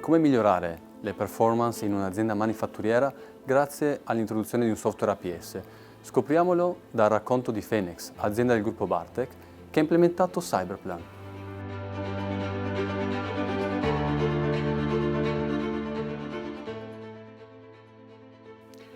come migliorare le performance in un'azienda manifatturiera grazie all'introduzione di un software APS. Scopriamolo dal racconto di Phoenix, azienda del gruppo Bartec, che ha implementato Cyberplan.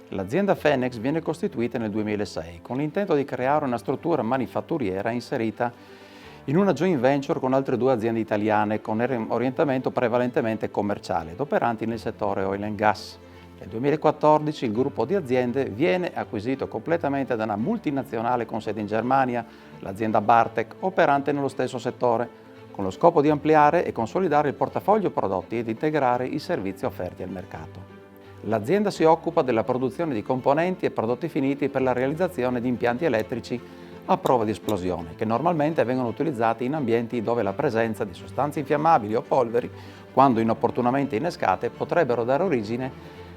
L'azienda Phoenix viene costituita nel 2006 con l'intento di creare una struttura manifatturiera inserita in una joint venture con altre due aziende italiane con orientamento prevalentemente commerciale ed operanti nel settore oil and gas. Nel 2014 il gruppo di aziende viene acquisito completamente da una multinazionale con sede in Germania, l'azienda Bartec, operante nello stesso settore, con lo scopo di ampliare e consolidare il portafoglio prodotti ed integrare i servizi offerti al mercato. L'azienda si occupa della produzione di componenti e prodotti finiti per la realizzazione di impianti elettrici a prova di esplosione, che normalmente vengono utilizzati in ambienti dove la presenza di sostanze infiammabili o polveri, quando inopportunamente innescate, potrebbero dare origine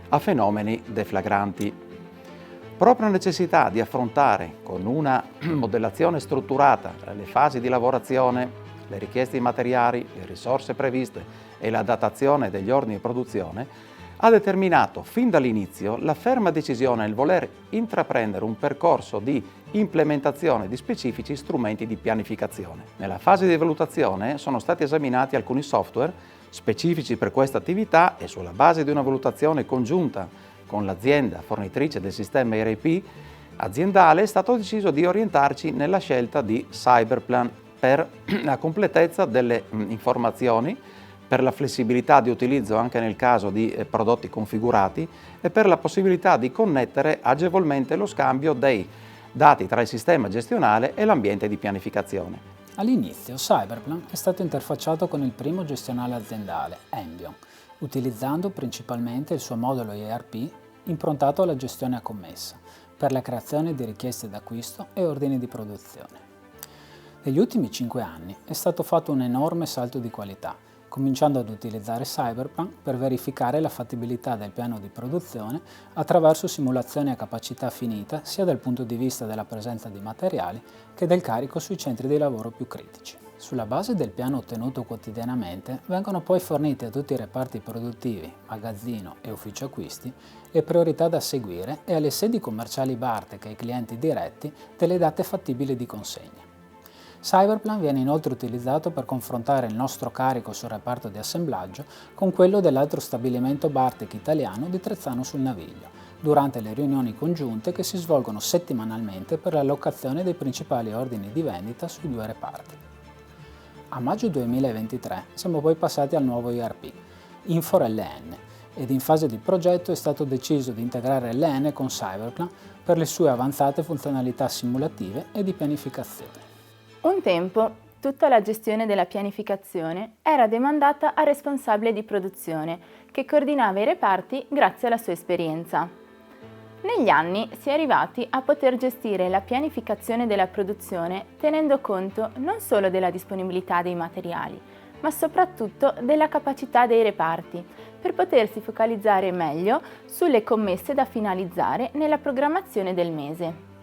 a fenomeni deflagranti. Proprio la necessità di affrontare con una modellazione strutturata le fasi di lavorazione, le richieste di materiali, le risorse previste e la datazione degli ordini di produzione ha determinato fin dall'inizio la ferma decisione nel voler intraprendere un percorso di implementazione di specifici strumenti di pianificazione. Nella fase di valutazione sono stati esaminati alcuni software specifici per questa attività e sulla base di una valutazione congiunta con l'azienda fornitrice del sistema ERP aziendale è stato deciso di orientarci nella scelta di Cyberplan per la completezza delle informazioni, per la flessibilità di utilizzo anche nel caso di prodotti configurati e per la possibilità di connettere agevolmente lo scambio dei dati tra il sistema gestionale e l'ambiente di pianificazione. All'inizio Cyberplan è stato interfacciato con il primo gestionale aziendale, Embion, utilizzando principalmente il suo modulo ERP improntato alla gestione a commessa, per la creazione di richieste d'acquisto e ordini di produzione. Negli ultimi 5 anni è stato fatto un enorme salto di qualità, cominciando ad utilizzare Cyberplan per verificare la fattibilità del piano di produzione attraverso simulazioni a capacità finita sia dal punto di vista della presenza di materiali che del carico sui centri di lavoro più critici. Sulla base del piano ottenuto quotidianamente vengono poi fornite a tutti i reparti produttivi, magazzino e ufficio acquisti le priorità da seguire e alle sedi commerciali Bartec e ai clienti diretti delle date fattibili di consegna. Cyberplan viene inoltre utilizzato per confrontare il nostro carico sul reparto di assemblaggio con quello dell'altro stabilimento Bartec italiano di Trezzano sul Naviglio, durante le riunioni congiunte che si svolgono settimanalmente per l'allocazione dei principali ordini di vendita sui due reparti. A maggio 2023 siamo poi passati al nuovo ERP, Infor LN, ed in fase di progetto è stato deciso di integrare LN con Cyberplan per le sue avanzate funzionalità simulative e di pianificazione. Un tempo tutta la gestione della pianificazione era demandata al responsabile di produzione, che coordinava i reparti grazie alla sua esperienza. Negli anni si è arrivati a poter gestire la pianificazione della produzione tenendo conto non solo della disponibilità dei materiali, ma soprattutto della capacità dei reparti, per potersi focalizzare meglio sulle commesse da finalizzare nella programmazione del mese.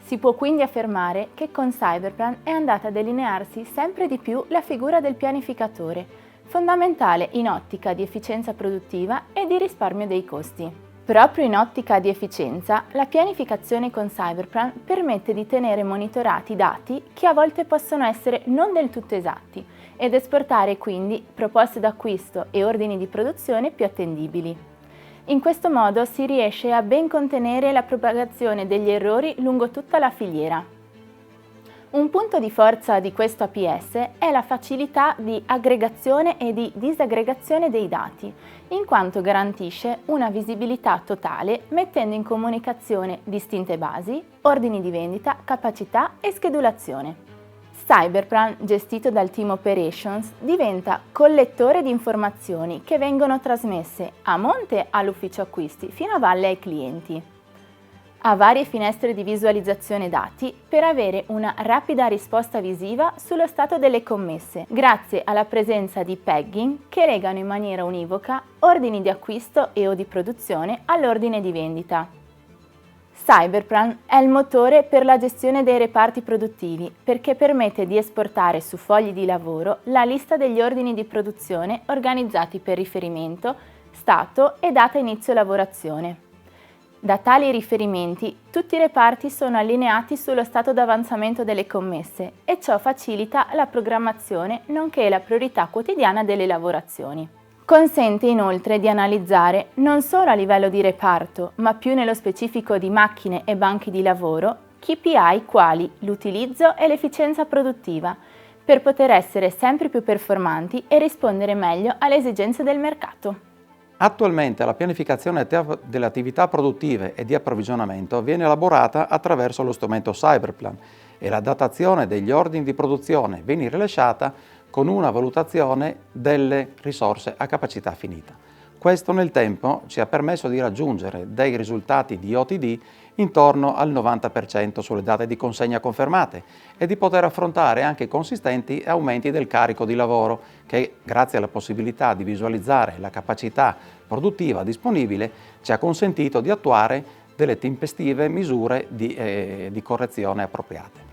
Si può quindi affermare che con Cyberplan è andata a delinearsi sempre di più la figura del pianificatore, fondamentale in ottica di efficienza produttiva e di risparmio dei costi. Proprio in ottica di efficienza, la pianificazione con Cyberplan permette di tenere monitorati dati che a volte possono essere non del tutto esatti ed esportare quindi proposte d'acquisto e ordini di produzione più attendibili. In questo modo si riesce a ben contenere la propagazione degli errori lungo tutta la filiera. Un punto di forza di questo APS è la facilità di aggregazione e di disaggregazione dei dati, in quanto garantisce una visibilità totale mettendo in comunicazione distinte basi, ordini di vendita, capacità e schedulazione. Cyberplan, gestito dal team Operations, diventa collettore di informazioni che vengono trasmesse a monte all'ufficio acquisti fino a valle ai clienti. Ha varie finestre di visualizzazione dati per avere una rapida risposta visiva sullo stato delle commesse, grazie alla presenza di tagging che legano in maniera univoca ordini di acquisto e o di produzione all'ordine di vendita. Cyberplan è il motore per la gestione dei reparti produttivi perché permette di esportare su fogli di lavoro la lista degli ordini di produzione organizzati per riferimento, stato e data inizio lavorazione. Da tali riferimenti, tutti i reparti sono allineati sullo stato d'avanzamento delle commesse e ciò facilita la programmazione nonché la priorità quotidiana delle lavorazioni. Consente inoltre di analizzare non solo a livello di reparto, ma più nello specifico di macchine e banchi di lavoro, KPI quali l'utilizzo e l'efficienza produttiva, per poter essere sempre più performanti e rispondere meglio alle esigenze del mercato. Attualmente la pianificazione delle attività produttive e di approvvigionamento viene elaborata attraverso lo strumento Cyberplan e la datazione degli ordini di produzione viene rilasciata con una valutazione delle risorse a capacità finita. Questo nel tempo ci ha permesso di raggiungere dei risultati di OTD intorno al 90% sulle date di consegna confermate e di poter affrontare anche consistenti aumenti del carico di lavoro che, grazie alla possibilità di visualizzare la capacità produttiva disponibile, ci ha consentito di attuare delle tempestive misure di correzione appropriate.